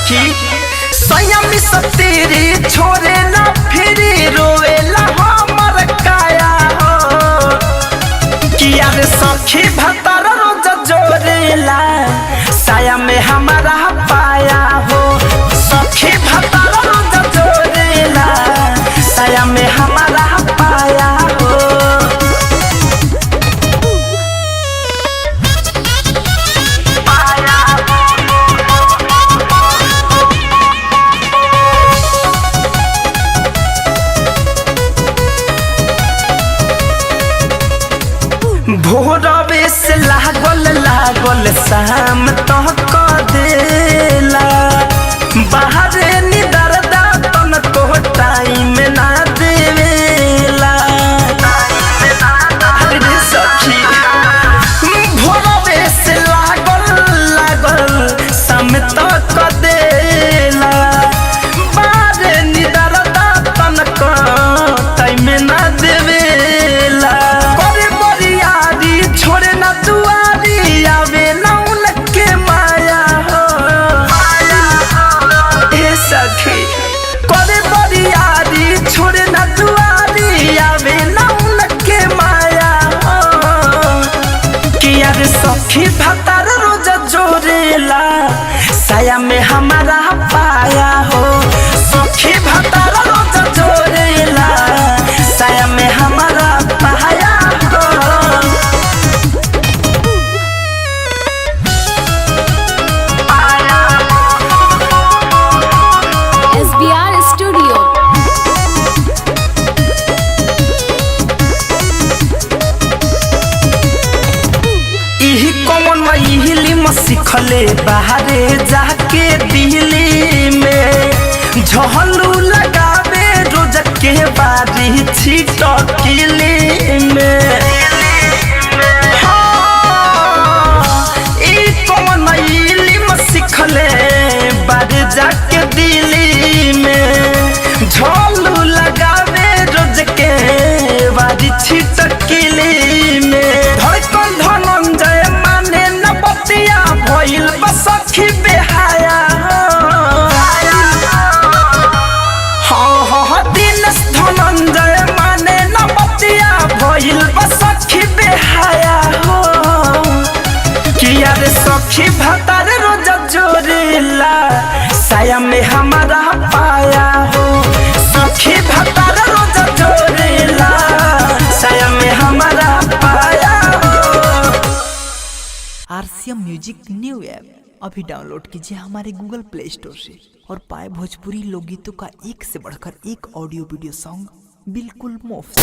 सखी संयम सतेरी छोरे ना फिरी रोएला हमर काया हो किया रे सखी भतर रोज जोरेला साया में हमारा पाया हो सखी भतर रोज जोरेला साया में हमारा पाया हो भोरवे से लागल लागल शाम तक देला बाहर निदर दातन को टाइम ना देवेला अरे सखी भोरवे से लागल लागल शाम तक देला बाहर निदर दातन को टाइम ना देवेला छोड़े ना दुआरी आवे ना उनके माया हो ए सखी करे बरियारी छोड़े ना दुआरी आवे ना उनके माया हो किया रे सखी भतर रोज जोरेला साया में हमारा पाया हो सखी भतर रोज जोरेला साया में हमारा पाया हो सिखले बाहरे जाके दिल्ली में झहलू लगावे रोज के बारी छिटकिली में सिखले बाहरे जाके दिल्ली में झहलू लगावे रोज के बारी छिटकिली में धड़कन धनंजय माने न बतिया भइल बसखी बेहाया हाँ दिन धनंजय माने न बतिया भइल बसखी बेहाया हो किया रे सखी भतर रोज जोरेला साया में हमारा पाया हो सखी भतर रोज जोरेला साया में हमारा पाया हो। RCM म्यूजिक न्यू ऐप अभी डाउनलोड कीजिए हमारे गूगल प्ले स्टोर से और पाए भोजपुरी लोकगीतों का एक से बढ़कर एक ऑडियो वीडियो सॉन्ग बिल्कुल मुफ्त।